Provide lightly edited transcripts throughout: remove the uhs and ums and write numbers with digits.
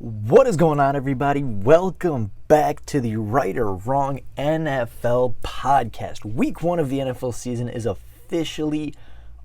What is going on, everybody? Welcome back to the WriterWrong NFL podcast. Week 1 of the NFL season is officially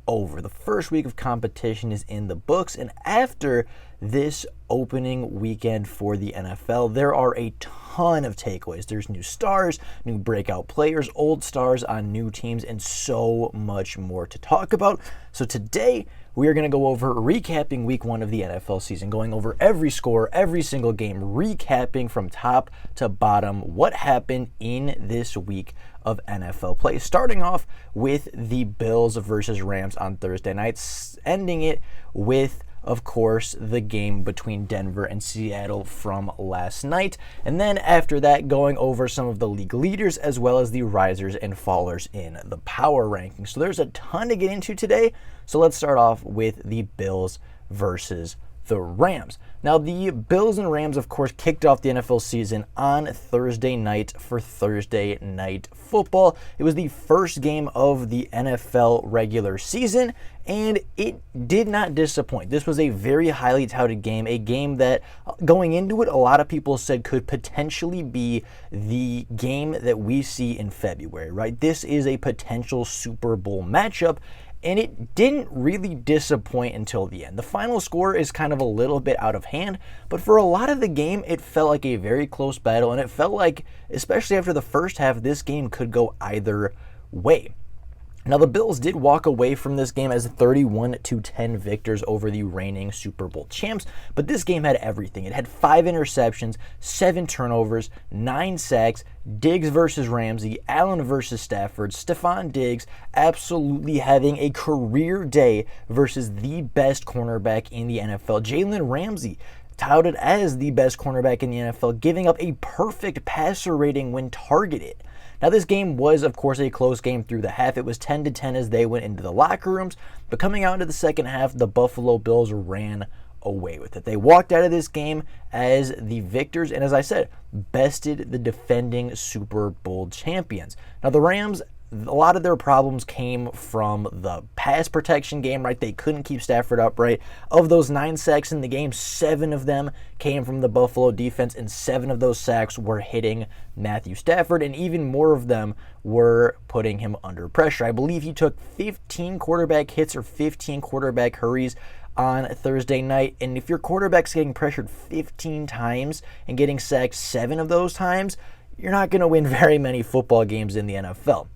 over. The first week of competition is in the books, and after this opening weekend for the NFL, there are a ton of takeaways. There's new stars, new breakout players, old stars on new teams, and so much more to talk about. So today, we are going to go over recapping week 1 of the NFL season, going over every score, every single game, recapping from top to bottom what happened in this week of NFL play. Starting off with the Bills versus Rams on Thursday night, ending it with, of course, the game between Denver and Seattle from last night. And then after that, going over some of the league leaders as well as the risers and fallers in the power rankings. So there's a ton to get into today. So let's start off with the Bills versus the Rams. Now, the Bills and Rams, of course, kicked off the NFL season on Thursday night for Thursday Night Football. It was the first game of the NFL regular season, and it did not disappoint. This was a very highly touted game, a game that, going into it, a lot of people said could potentially be the game that we see in February, right? This is a potential Super Bowl matchup, and it didn't really disappoint until the end. The final score is kind of a little bit out of hand, but for a lot of the game, it felt like a very close battle, and it felt like, especially after the first half, this game could go either way. Now, the Bills did walk away from this game as 31-10 victors over the reigning Super Bowl champs, but this game had everything. It had 5 interceptions, 7 turnovers, 9 sacks, Diggs versus Ramsey, Allen versus Stafford, Stephon Diggs absolutely having a career day versus the best cornerback in the NFL, Jalen Ramsey, touted as the best cornerback in the NFL, giving up a perfect passer rating when targeted. Now, this game was, of course, a close game through the half. It was 10-10 as they went into the locker rooms, but coming out into the second half, the Buffalo Bills ran away with it. They walked out of this game as the victors, and as I said, bested the defending Super Bowl champions. Now, the Rams, a lot of their problems came from the pass protection game, right? They couldn't keep Stafford upright. Of those 9 sacks in the game, 7 of them came from the Buffalo defense, and 7 of those sacks were hitting Matthew Stafford, and even more of them were putting him under pressure. I believe he took 15 quarterback hits or 15 quarterback hurries on Thursday night, and if your quarterback's getting pressured 15 times and getting sacked 7 of those times, you're not going to win very many football games in the NFL.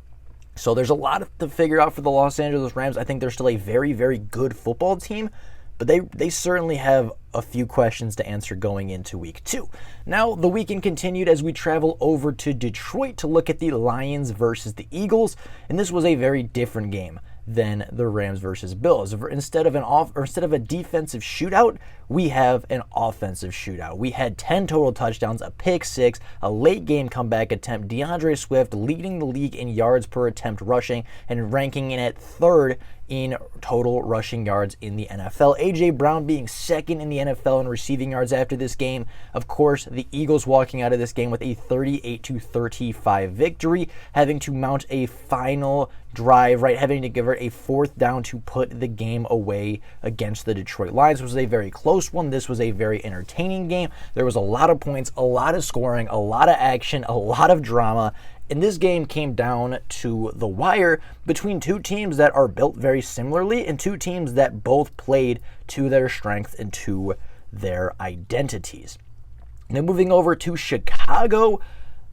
So there's a lot to figure out for the Los Angeles Rams. I think they're still a very, very good football team, but they certainly have a few questions to answer going into week 2. Now, the weekend continued as we travel over to Detroit to look at the Lions versus the Eagles, and this was a very different game than the Rams versus Bills. Instead of a defensive shootout, we have an offensive shootout. We had 10 total touchdowns, a pick 6, a late game comeback attempt, DeAndre Swift leading the league in yards per attempt rushing and ranking in at 3rd in total rushing yards in the NFL. A.J. Brown being 2nd in the NFL in receiving yards after this game. Of course, the Eagles walking out of this game with a 38-35 victory, having to mount a final drive, right, having to give her a 4th down to put the game away against the Detroit Lions. This was a very close one. This was a very entertaining game. There was a lot of points, a lot of scoring, a lot of action, a lot of drama. And this game came down to the wire between 2 teams that are built very similarly and 2 teams that both played to their strength and to their identities. Now, moving over to Chicago,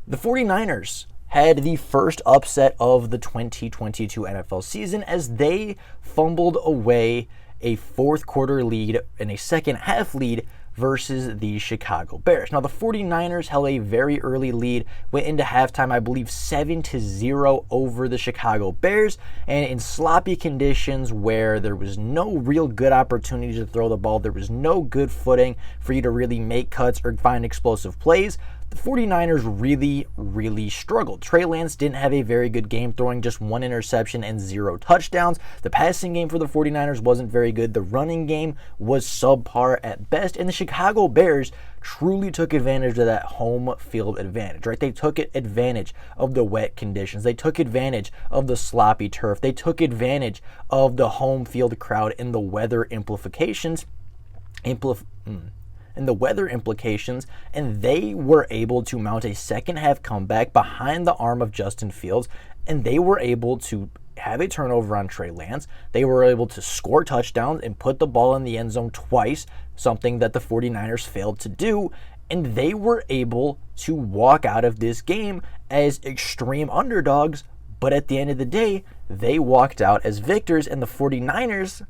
the 49ers had the first upset of the 2022 NFL season as they fumbled away a 4th quarter lead and a second half lead versus the Chicago Bears. Now, the 49ers held a very early lead, went into halftime, I believe, 7-0 over the Chicago Bears, and in sloppy conditions where there was no real good opportunity to throw the ball, there was no good footing for you to really make cuts or find explosive plays, the 49ers really struggled. Trey Lance didn't have a very good game, throwing just 1 interception and 0 touchdowns. The passing game for the 49ers wasn't very good. The running game was subpar at best, and the Chicago Bears truly took advantage of that home field advantage, right? They took advantage of the wet conditions. They took advantage of the sloppy turf. They took advantage of the home field crowd and the weather implications. and the weather implications, and they were able to mount a second half comeback behind the arm of Justin Fields, and they were able to have a turnover on Trey Lance. They were able to score touchdowns and put the ball in the end zone twice, something that the 49ers failed to do, and they were able to walk out of this game as extreme underdogs, but at the end of the day, they walked out as victors, and the 49ers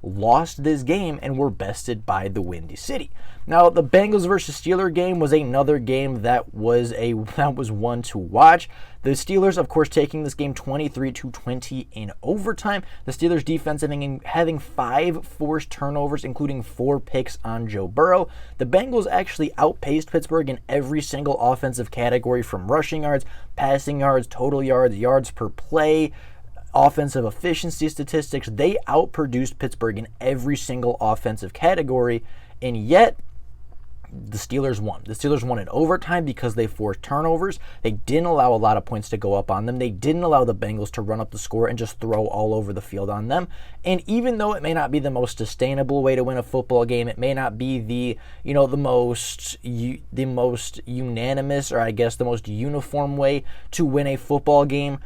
lost this game and were bested by the Windy City. Now, the Bengals versus Steelers game was another game that was one to watch. The Steelers, of course, taking this game 23-20 in overtime. The Steelers defense having 5 forced turnovers, including 4 picks on Joe Burrow. The Bengals actually outpaced Pittsburgh in every single offensive category, from rushing yards, passing yards, total yards, yards per play, offensive efficiency statistics. They outproduced Pittsburgh in every single offensive category, and yet the Steelers won. The Steelers won in overtime because they forced turnovers. They didn't allow a lot of points to go up on them. They didn't allow the Bengals to run up the score and just throw all over the field on them. And even though it may not be the most sustainable way to win a football game, it may not be the most unanimous, or I guess the most uniform way to win a football game,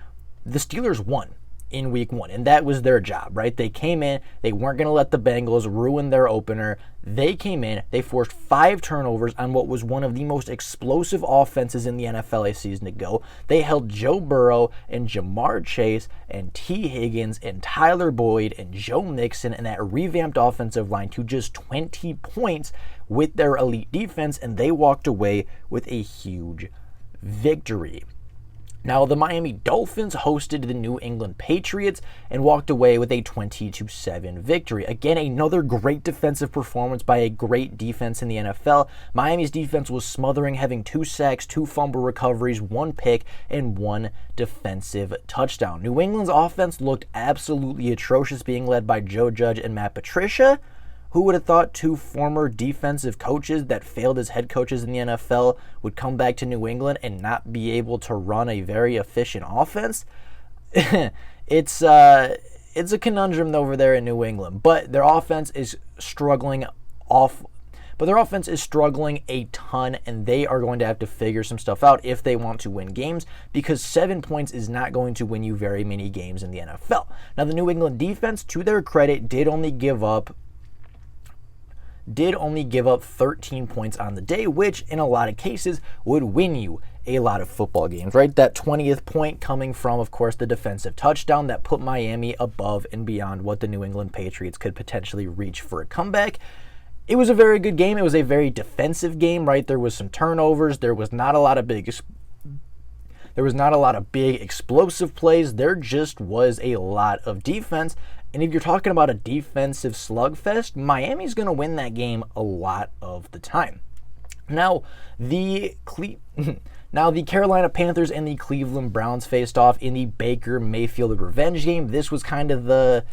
the Steelers won in week 1, and that was their job, right? They came in, they weren't going to let the Bengals ruin their opener. They came in, they forced 5 turnovers on what was one of the most explosive offenses in the NFL a season ago. They held Joe Burrow and Jamar Chase and T. Higgins and Tyler Boyd and Joe Mixon and that revamped offensive line to just 20 points with their elite defense, and they walked away with a huge victory. Now, the Miami Dolphins hosted the New England Patriots and walked away with a 20-7 victory. Again, another great defensive performance by a great defense in the NFL. Miami's defense was smothering, having 2 sacks, 2 fumble recoveries, 1 pick, and 1 defensive touchdown. New England's offense looked absolutely atrocious, being led by Joe Judge and Matt Patricia. Who would have thought 2 former defensive coaches that failed as head coaches in the NFL would come back to New England and not be able to run a very efficient offense? It's a conundrum over there in New England, but their offense is struggling a ton, and they are going to have to figure some stuff out if they want to win games, because 7 points is not going to win you very many games in the NFL. Now, the New England defense, to their credit, did only give up 13 points on the day, which in a lot of cases would win you a lot of football games, right? That 20th point coming from, of course, the defensive touchdown that put Miami above and beyond what the New England Patriots could potentially reach for a comeback. It was a very good game. It was a very defensive game, right? There was some turnovers. There was not a lot of big explosive plays. There just was a lot of defense. And if you're talking about a defensive slugfest, Miami's going to win that game a lot of the time. Now, the Carolina Panthers and the Cleveland Browns faced off in the Baker Mayfield revenge game. This was kind of the,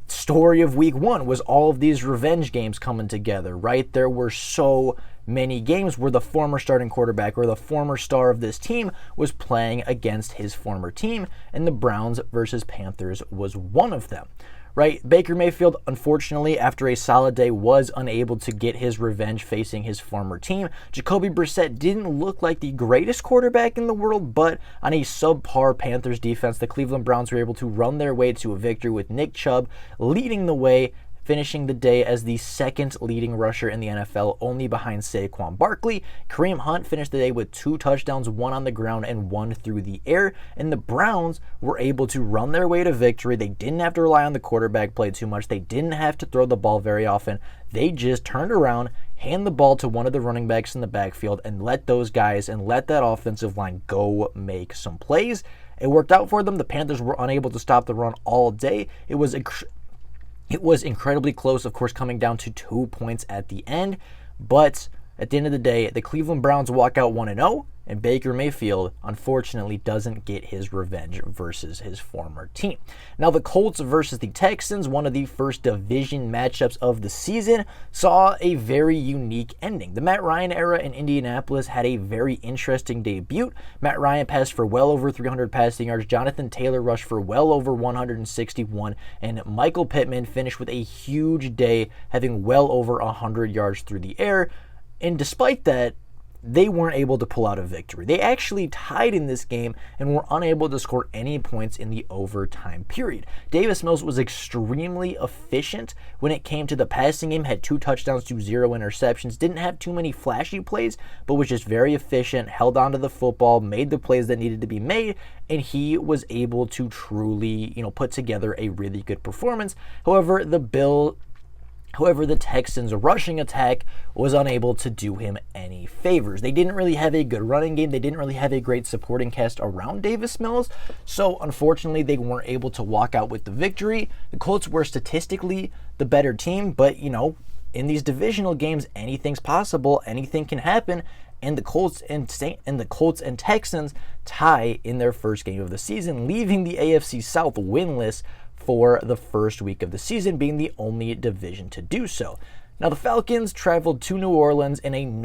story of week 1, was all of these revenge games coming together, right? There were so many games where the former starting quarterback or the former star of this team was playing against his former team, and the Browns versus Panthers was one of them, right? Baker Mayfield, unfortunately, after a solid day, was unable to get his revenge facing his former team. Jacoby Brissett didn't look like the greatest quarterback in the world, but on a subpar Panthers defense, the Cleveland Browns were able to run their way to a victory with Nick Chubb leading the way, finishing the day as the 2nd leading rusher in the NFL, only behind Saquon Barkley. Kareem Hunt finished the day with 2 touchdowns, 1 on the ground and 1 through the air, and the Browns were able to run their way to victory. They didn't have to rely on the quarterback play too much. They didn't have to throw the ball very often. They just turned around, hand the ball to one of the running backs in the backfield, and let that offensive line go make some plays. It worked out for them. The Panthers were unable to stop the run all day. It was incredibly close, of course, coming down to 2 points at the end, but at the end of the day, the Cleveland Browns walk out 1-0, and Baker Mayfield, unfortunately, doesn't get his revenge versus his former team. Now, the Colts versus the Texans, one of the first division matchups of the season, saw a very unique ending. The Matt Ryan era in Indianapolis had a very interesting debut. Matt Ryan passed for well over 300 passing yards. Jonathan Taylor rushed for well over 161, and Michael Pittman finished with a huge day, having well over 100 yards through the air. And despite that, they weren't able to pull out a victory. They actually tied in this game and were unable to score any points in the overtime period. Davis Mills was extremely efficient when it came to the passing game, had 2 touchdowns to 0 interceptions, didn't have too many flashy plays, but was just very efficient, held onto the football, made the plays that needed to be made, and he was able to truly, put together a really good performance. However, the Texans' rushing attack was unable to do him any favors. They didn't really have a good running game. They didn't really have a great supporting cast around Davis Mills. So, unfortunately, they weren't able to walk out with the victory. The Colts were statistically the better team, but, in these divisional games, anything's possible. Anything can happen. And the Colts and Texans tie in their first game of the season, leaving the AFC South winless for the first week of the season, being the only division to do so. Now, the Falcons traveled to New Orleans in an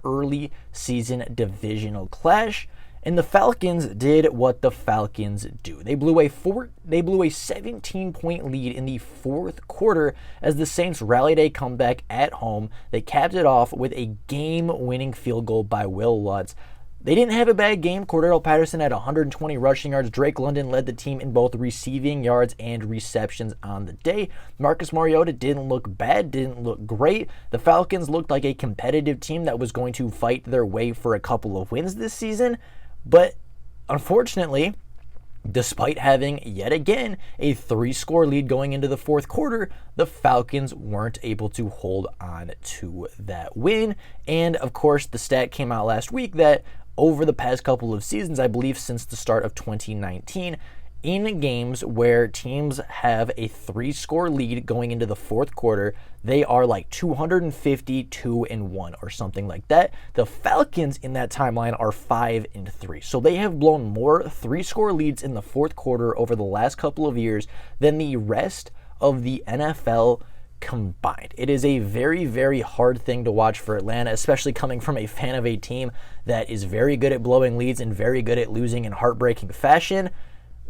early season divisional clash, and the Falcons did what the Falcons do. They blew a 17-point lead in the fourth quarter as the Saints rallied a comeback at home. They capped it off with a game-winning field goal by Will Lutz. They didn't have a bad game. Cordero Patterson had 120 rushing yards. Drake London led the team in both receiving yards and receptions on the day. Marcus Mariota didn't look bad, didn't look great. The Falcons looked like a competitive team that was going to fight their way for a couple of wins this season. But unfortunately, despite having, yet again, a 3-score lead going into the fourth quarter, the Falcons weren't able to hold on to that win. And, of course, the stat came out last week that over the past couple of seasons, I believe since the start of 2019, in games where teams have a 3-score lead going into the fourth quarter, they are like 252-1 or something like that. The Falcons in that timeline are 5-3. So they have blown more 3-score leads in the fourth quarter over the last couple of years than the rest of the NFL combined. It is a very, very hard thing to watch for Atlanta, especially coming from a fan of a team that is very good at blowing leads and very good at losing in heartbreaking fashion.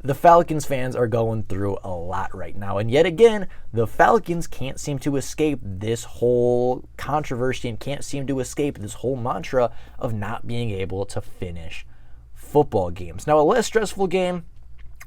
The Falcons fans are going through a lot right now. And yet again, the Falcons can't seem to escape this whole controversy and can't seem to escape this whole mantra of not being able to finish football games. Now, a less stressful game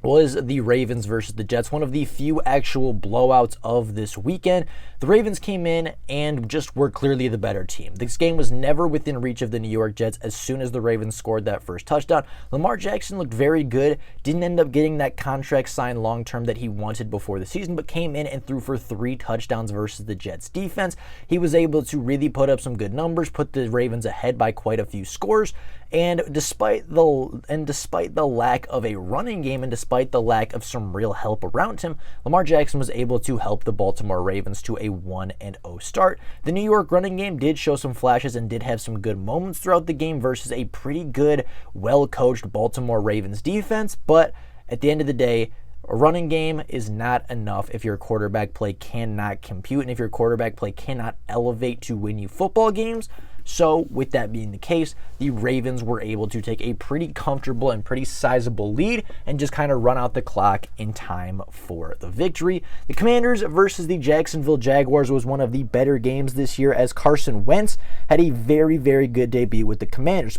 was the Ravens versus the Jets, one of the few actual blowouts of this weekend. The Ravens came in and just were clearly the better team. This game was never within reach of the New York Jets as soon as the Ravens scored that first touchdown. Lamar Jackson looked very good, didn't end up getting that contract signed long-term that he wanted before the season, but came in and threw for 3 touchdowns versus the Jets defense. He was able to really put up some good numbers, put the Ravens ahead by quite a few scores. And despite the lack of a running game and despite the lack of some real help around him, Lamar Jackson was able to help the Baltimore Ravens to a 1-0 start. The New York running game did show some flashes and did have some good moments throughout the game versus a pretty good, well-coached Baltimore Ravens defense, but at the end of the day, a running game is not enough if your quarterback play cannot compute and if your quarterback play cannot elevate to win you football games. So, with that being the case, the Ravens were able to take a pretty comfortable and pretty sizable lead and just kind of run out the clock in time for the victory. The Commanders versus the Jacksonville Jaguars was one of the better games this year as Carson Wentz had a very, very good debut with the Commanders.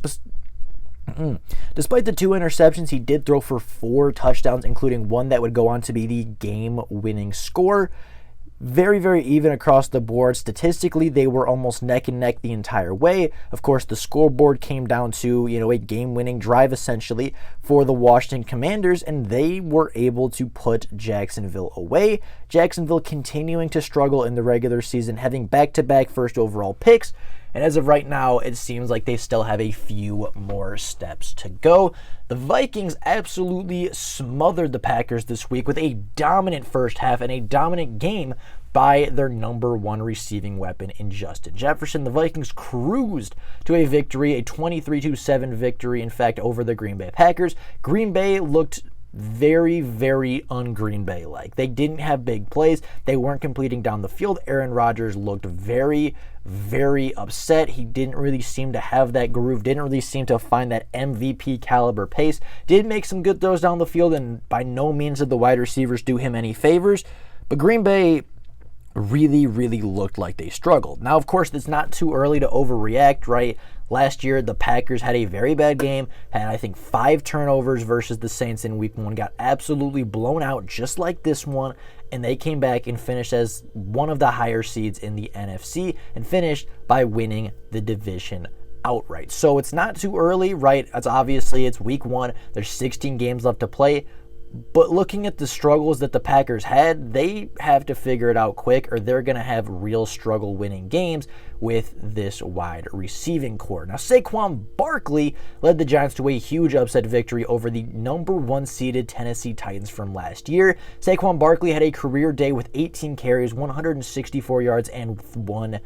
Despite the 2 interceptions, he did throw for 4 touchdowns, including one that would go on to be the game-winning score. Very, very even across the board. Statistically, they were almost neck and neck the entire way. Of course, the scoreboard came down to, a game-winning drive essentially for the Washington Commanders, and they were able to put Jacksonville away. Jacksonville continuing to struggle in the regular season, having back-to-back first overall picks, And as of right now, it seems like they still have a few more steps to go. The Vikings absolutely smothered the Packers this week with a dominant first half and a dominant game by their number one receiving weapon in Justin Jefferson. The Vikings cruised to a victory, a 23-7 victory, in fact, over the Green Bay Packers. Green Bay looked very, very un-Green Bay-like. They didn't have big plays. They weren't completing down the field. Aaron Rodgers looked very, very upset. He didn't really seem to have that groove, didn't really seem to find that MVP caliber pace. Did make some good throws down the field, and by no means did the wide receivers do him any favors. But Green Bay really, really looked like they struggled. Now, of course, it's not too early to overreact, right? Last year, the Packers had a very bad game, had, I think, 5 turnovers versus the Saints in week 1, got absolutely blown out just like this one, and they came back and finished as one of the higher seeds in the NFC and finished by winning the division outright. So it's not too early, right? It's week 1. There's 16 games left to play. But looking at the struggles that the Packers had, they have to figure it out quick or they're going to have real struggle winning games with this wide receiving core. Now, Saquon Barkley led the Giants to a huge upset victory over the number 1 seeded Tennessee Titans from last year. Saquon Barkley had a career day with 18 carries, 164 yards, and 1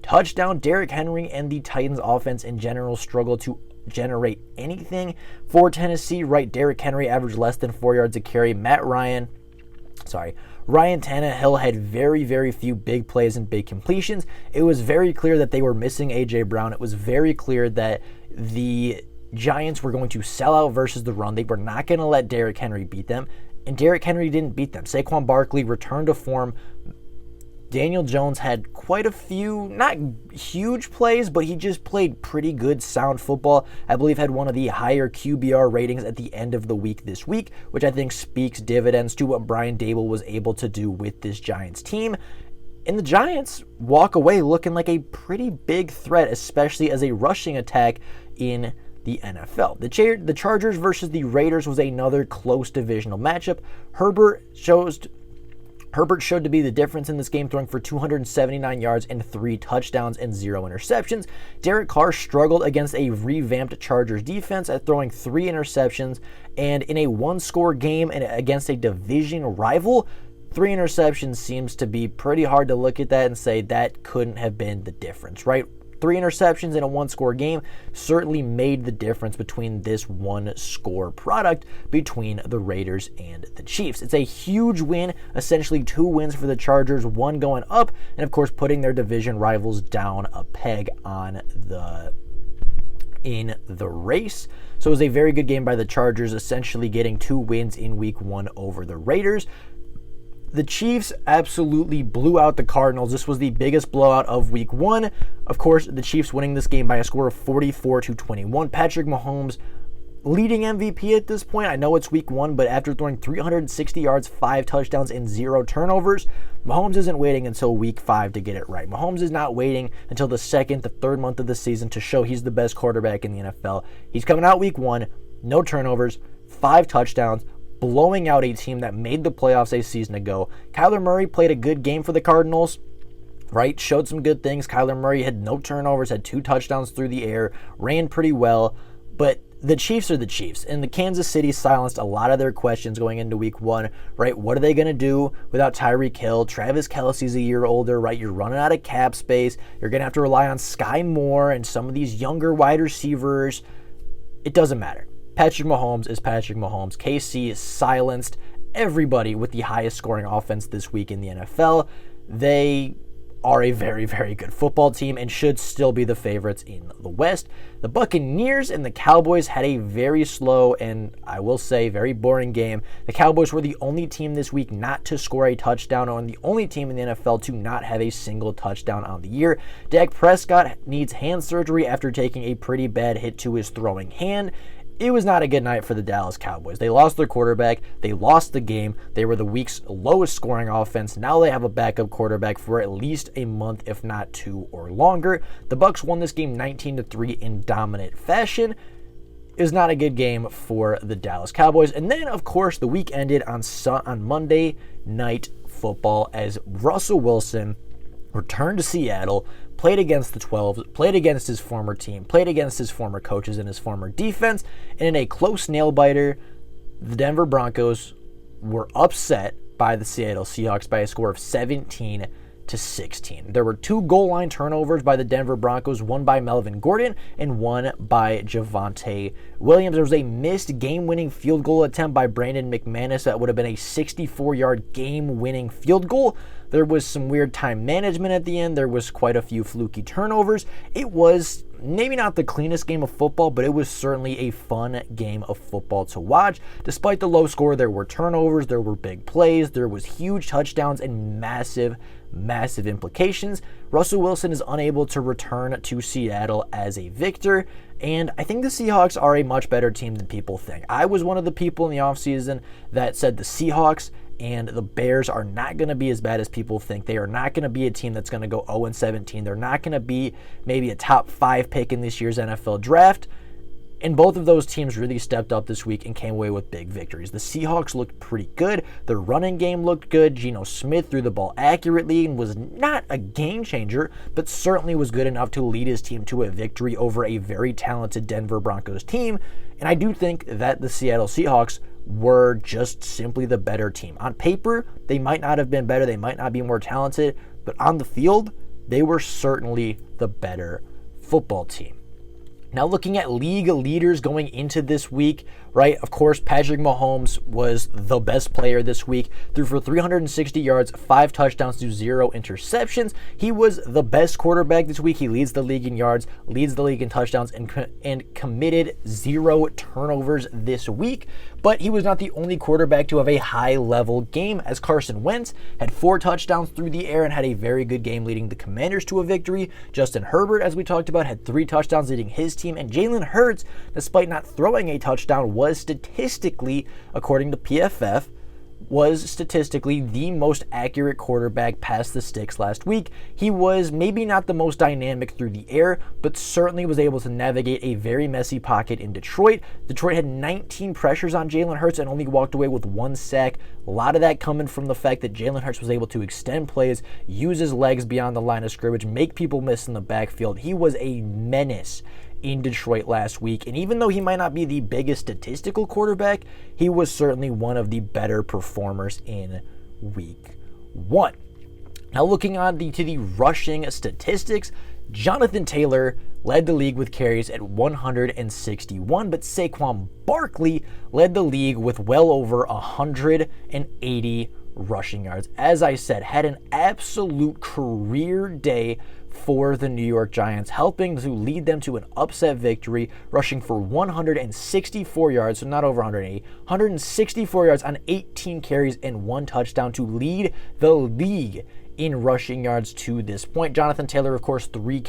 touchdown. Derrick Henry and the Titans offense in general struggled to generate anything for Tennessee, right? Derrick Henry averaged less than 4 yards a carry. Ryan Tannehill had very, very few big plays and big completions. It was very clear that they were missing A.J. Brown. It was very clear that the Giants were going to sell out versus the run. They were not going to let Derrick Henry beat them, and Derrick Henry didn't beat them. Saquon Barkley returned to form. Daniel Jones had quite a few, not huge plays, but he just played pretty good, sound football. I believe had one of the higher QBR ratings at the end of the week this week, which I think speaks dividends to what Brian Daboll was able to do with this Giants team. And the Giants walk away looking like a pretty big threat, especially as a rushing attack in the NFL. The Chargers versus the Raiders was another close divisional matchup. Herbert showed to be the difference in this game, throwing for 279 yards and 3 touchdowns and 0 interceptions. Derek Carr struggled against a revamped Chargers defense at throwing 3 interceptions, and in a one-score game and against a division rival, 3 interceptions seems to be pretty hard to look at that and say that couldn't have been the difference, right? 3 interceptions in a one-score game certainly made the difference between this one-score product between the Raiders and the Chiefs. It's a huge win, essentially 2 wins for the Chargers, 1 going up, and of course putting their division rivals down a peg in the race. So it was a very good game by the Chargers, essentially getting 2 wins in week 1 over the Raiders. The Chiefs absolutely blew out the Cardinals. This was the biggest blowout of week 1. Of course, the Chiefs winning this game by a score of 44-21. Patrick Mahomes leading MVP at this point. I know it's week 1, but after throwing 360 yards, 5 touchdowns, and 0 turnovers, Mahomes isn't waiting until week 5 to get it right. Mahomes is not waiting until the 2nd, the 3rd month of the season to show he's the best quarterback in the NFL. He's coming out week 1, no turnovers, 5 touchdowns, blowing out a team that made the playoffs a season ago. Kyler Murray played a good game for the Cardinals, right? Showed some good things. Kyler Murray had no turnovers, had 2 touchdowns through the air, ran pretty well, but the Chiefs are the Chiefs, and the Kansas City silenced a lot of their questions going into week 1, right? What are they going to do without Tyreek Hill? Travis Kelce's a year older, right? You're running out of cap space. You're going to have to rely on Sky Moore and some of these younger wide receivers. It doesn't matter. Patrick Mahomes is Patrick Mahomes. KC is silenced everybody with the highest scoring offense this week in the NFL. They are a very, very good football team and should still be the favorites in the West. The Buccaneers and the Cowboys had a very slow and, I will say, very boring game. The Cowboys were the only team this week not to score a touchdown and the only team in the NFL to not have a single touchdown on the year. Dak Prescott needs hand surgery after taking a pretty bad hit to his throwing hand. It was not a good night for the Dallas Cowboys. They lost their quarterback. They lost the game. They were the week's lowest scoring offense. Now they have a backup quarterback for at least a month, if not 2 or longer. The Bucs won this game 19-3 in dominant fashion. It was not a good game for the Dallas Cowboys. And then, of course, the week ended on Monday Night Football as Russell Wilson returned to Seattle, played against the 12s, played against his former team, played against his former coaches and his former defense, and in a close nail-biter, the Denver Broncos were upset by the Seattle Seahawks by a score of 17-16. There were 2 goal line turnovers by the Denver Broncos, one by Melvin Gordon and one by Javonte Williams. There was a missed game-winning field goal attempt by Brandon McManus that would have been a 64-yard game-winning field goal. There was some weird time management at the end. There was quite a few fluky turnovers. It was maybe not the cleanest game of football, but it was certainly a fun game of football to watch. Despite the low score, there were turnovers, there were big plays, there was huge touchdowns and massive implications. Russell Wilson is unable to return to Seattle as a victor, and I think the Seahawks are a much better team than people think. I was one of the people in the offseason that said the Seahawks and the Bears are not going to be as bad as people think. They are not going to be a team that's going to go 0-17. They're not going to be maybe a top 5 pick in this year's NFL draft. And both of those teams really stepped up this week and came away with big victories. The Seahawks looked pretty good. Their running game looked good. Geno Smith threw the ball accurately and was not a game changer, but certainly was good enough to lead his team to a victory over a very talented Denver Broncos team. And I do think that the Seattle Seahawks were just simply the better team. On paper, they might not have been better. They might not be more talented, but on the field, they were certainly the better football team. Now, looking at league leaders going into this week, right? Of course, Patrick Mahomes was the best player this week, threw for 360 yards, 5 touchdowns to 0 interceptions. He was the best quarterback this week. He leads the league in yards, leads the league in touchdowns, and committed 0 turnovers this week. But he was not the only quarterback to have a high-level game, as Carson Wentz had 4 touchdowns through the air and had a very good game leading the Commanders to a victory. Justin Herbert, as we talked about, had 3 touchdowns leading his team, and Jalen Hurts, despite not throwing a touchdown, was statistically, according to PFF, was statistically the most accurate quarterback past the sticks last week. He was maybe not the most dynamic through the air, but certainly was able to navigate a very messy pocket in Detroit. Detroit had 19 pressures on Jalen Hurts and only walked away with 1 sack. A lot of that coming from the fact that Jalen Hurts was able to extend plays, use his legs beyond the line of scrimmage, make people miss in the backfield. He was a menace in Detroit last week, and even though he might not be the biggest statistical quarterback, he was certainly one of the better performers in week 1. Now, looking on to the rushing statistics, Jonathan Taylor led the league with carries at 161, but Saquon Barkley led the league with well over 180 rushing yards. As I said, had an absolute career day for the New York Giants, helping to lead them to an upset victory, rushing for 164 yards, so not over 180, 164 yards on 18 carries and 1 touchdown to lead the league in rushing yards to this point. Jonathan Taylor, of course, 3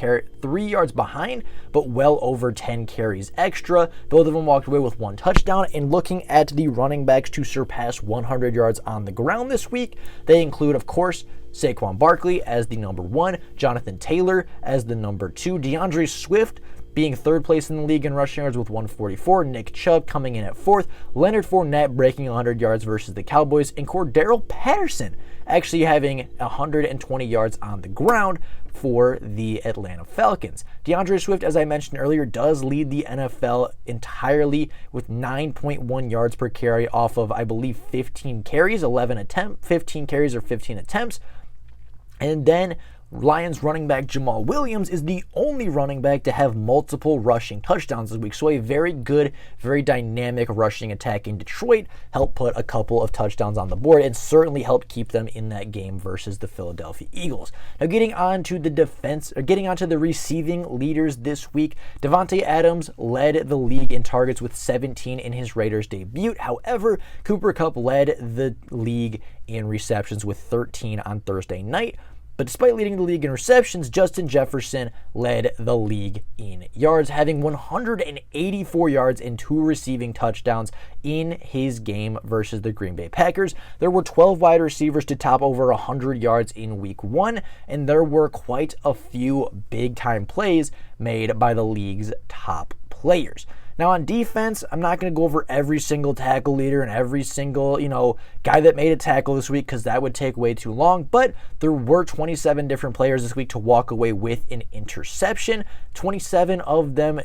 yards behind, but well over 10 carries extra. Both of them walked away with 1 touchdown. And looking at the running backs to surpass 100 yards on the ground this week, they include, of course, Saquon Barkley as the number 1, Jonathan Taylor as the number 2, DeAndre Swift being 3rd place in the league in rushing yards with 144, Nick Chubb coming in at 4th, Leonard Fournette breaking 100 yards versus the Cowboys, and Cordarrelle Patterson actually having 120 yards on the ground for the Atlanta Falcons. DeAndre Swift, as I mentioned earlier, does lead the NFL entirely with 9.1 yards per carry off of, I believe, 15 carries, 15 carries or 15 attempts. And then Lions running back Jamal Williams is the only running back to have multiple rushing touchdowns this week. So a very good, very dynamic rushing attack in Detroit helped put a couple of touchdowns on the board and certainly helped keep them in that game versus the Philadelphia Eagles. Now getting on to the receiving leaders this week, Devonte Adams led the league in targets with 17 in his Raiders debut. However, Cooper Kupp led the league in receptions with 13 on Thursday night. But despite leading the league in receptions, Justin Jefferson led the league in yards, having 184 yards and 2 receiving touchdowns in his game versus the Green Bay Packers. There were 12 wide receivers to top over 100 yards in week 1, and there were quite a few big-time plays made by the league's top players. Now on defense, I'm not going to go over every single tackle leader and every single, guy that made a tackle this week because that would take way too long, but there were 27 different players this week to walk away with an interception. 27 of them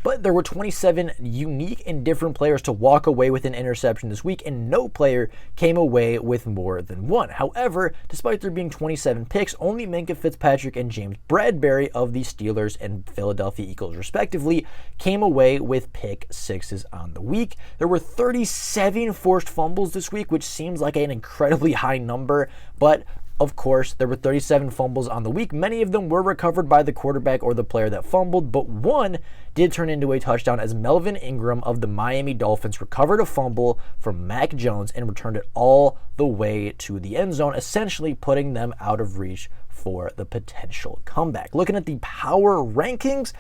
But there were 27 unique and different players to walk away with an interception this week, and no player came away with more than one. However, despite there being 27 picks, only Minkah Fitzpatrick and James Bradberry of the Steelers and Philadelphia Eagles, respectively, came away with pick sixes on the week. There were 37 forced fumbles this week, which seems like an incredibly high number, but of course, there were 37 fumbles on the week. Many of them were recovered by the quarterback or the player that fumbled, but one did turn into a touchdown as Melvin Ingram of the Miami Dolphins recovered a fumble from Mac Jones and returned it all the way to the end zone, essentially putting them out of reach for the potential comeback. Looking at the power rankings,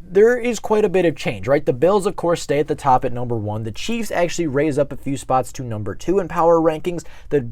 there is quite a bit of change, right? The Bills, of course, stay at the top at number 1. The Chiefs actually raise up a few spots to number 2 in power rankings. The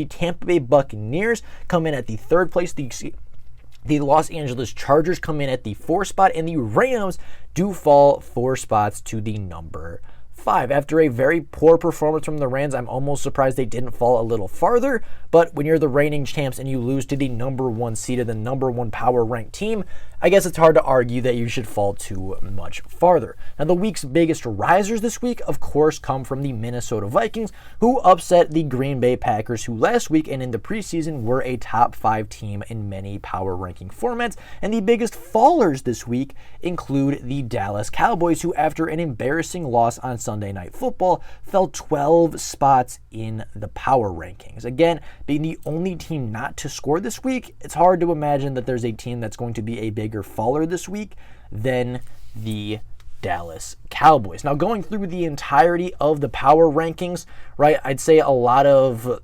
Tampa Bay Buccaneers come in at the 3rd place. The Los Angeles Chargers come in at the 4th spot, and the Rams do fall 4 spots to the number 5. After a very poor performance from the Rams, I'm almost surprised they didn't fall a little farther, but when you're the reigning champs and you lose to the number 1 seeded, the number 1 power ranked team, I guess it's hard to argue that you should fall too much farther. Now, the week's biggest risers this week, of course, come from the Minnesota Vikings, who upset the Green Bay Packers, who last week and in the preseason were a top 5 team in many power ranking formats. And the biggest fallers this week include the Dallas Cowboys, who after an embarrassing loss on Sunday Night Football fell 12 spots in the power rankings. Again, being the only team not to score this week, it's hard to imagine that there's a team that's going to be a bigger faller this week than the Dallas Cowboys. Now, going through the entirety of the power rankings, right, I'd say a lot of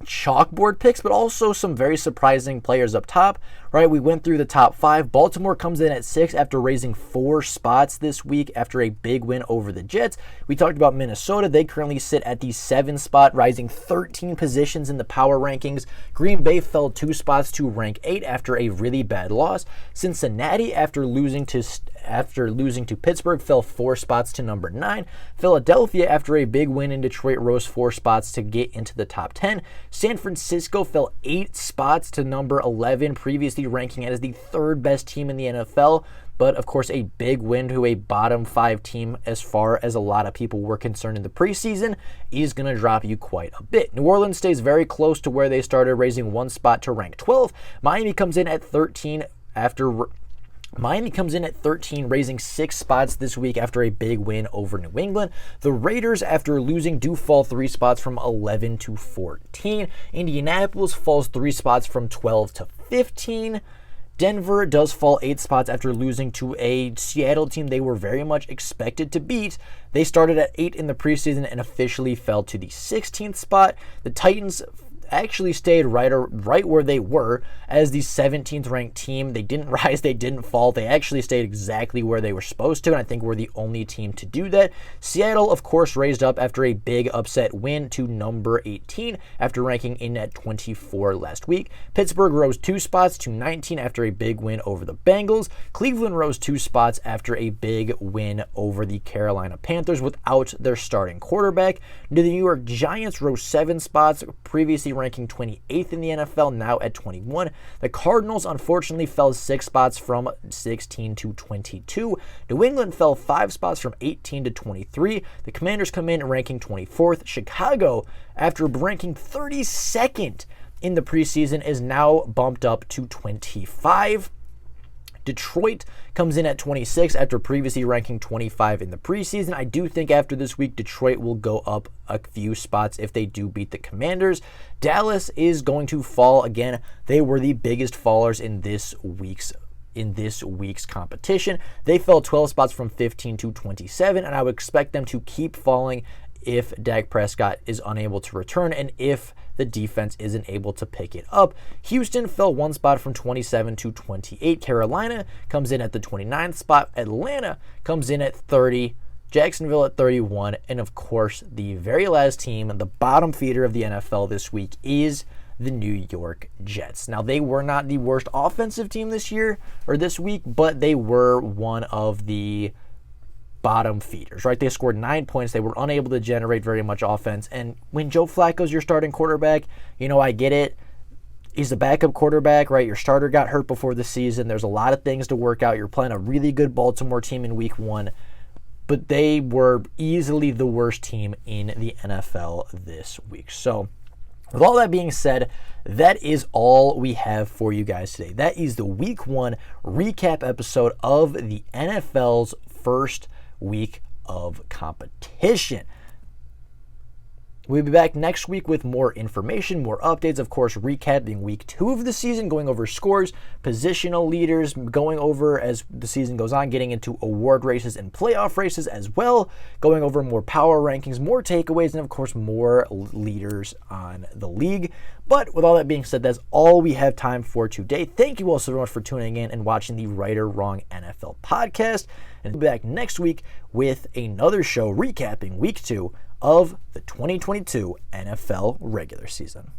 chalkboard picks, but also some very surprising players up top, right? We went through the top 5. Baltimore comes in at 6 after raising 4 spots this week after a big win over the Jets. We talked about Minnesota. They currently sit at the 7th spot, rising 13 positions in the power rankings. Green Bay fell 2 spots to rank 8 after a really bad loss. Cincinnati, after losing to Pittsburgh, fell 4 spots to number 9. Philadelphia, after a big win in Detroit, rose 4 spots to get into the top 10. San Francisco fell 8 spots to number 11, previously ranking it as the 3rd best team in the NFL. But of course, a big win to a bottom 5 team, as far as a lot of people were concerned in the preseason, is going to drop you quite a bit. New Orleans stays very close to where they started, raising 1 spot to rank 12. Miami comes in at 13, raising 6 spots this week after a big win over New England. The Raiders, after losing, do fall 3 spots from 11 to 14. Indianapolis falls 3 spots from 12 to 15. Denver does fall 8 spots after losing to a Seattle team they were very much expected to beat. They started at 8 in the preseason and officially fell to the 16th spot. The Titans actually stayed right where they were as the 17th ranked team. They didn't rise, they didn't fall. They actually stayed exactly where they were supposed to, and I think we're the only team to do that. Seattle, of course, raised up after a big upset win to number 18 after ranking in at 24 last week. Pittsburgh rose 2 spots to 19 after a big win over the Bengals. Cleveland rose 2 spots after a big win over the Carolina Panthers without their starting quarterback. The New York Giants rose 7 spots, previously ranking 28th in the NFL, now at 21. The Cardinals, unfortunately, fell 6 spots from 16 to 22. New England fell 5 spots from 18 to 23. The Commanders come in ranking 24th. Chicago, after ranking 32nd in the preseason, is now bumped up to 25. Detroit comes in at 26 after previously ranking 25 in the preseason. I do think after this week, Detroit will go up a few spots if they do beat the Commanders. Dallas is going to fall again. They were the biggest fallers in this week's competition. They fell 12 spots from 15 to 27, and I would expect them to keep falling if Dak Prescott is unable to return and if the defense isn't able to pick it up. Houston fell 1 spot from 27 to 28. Carolina comes in at the 29th spot. Atlanta comes in at 30. Jacksonville at 31. And of course, the very last team, the bottom feeder of the NFL this week, is the New York Jets. Now, they were not the worst offensive team this week, but they were one of the bottom feeders, right? They scored 9 points. They were unable to generate very much offense. And when Joe Flacco's your starting quarterback, I get it. He's a backup quarterback, right? Your starter got hurt before the season. There's a lot of things to work out. You're playing a really good Baltimore team in week 1, but they were easily the worst team in the NFL this week. So with all that being said, that is all we have for you guys today. That is the week 1 recap episode of the NFL's first week of competition. We'll be back next week with more information, more updates, of course, recapping week 2 of the season, going over scores, positional leaders, going over as the season goes on, getting into award races and playoff races as well, going over more power rankings, more takeaways, and of course, more leaders on the league. But with all that being said, that's all we have time for today. Thank you all so much for tuning in and watching the Right or Wrong NFL podcast. And we'll be back next week with another show recapping week 2 of the 2022 NFL regular season.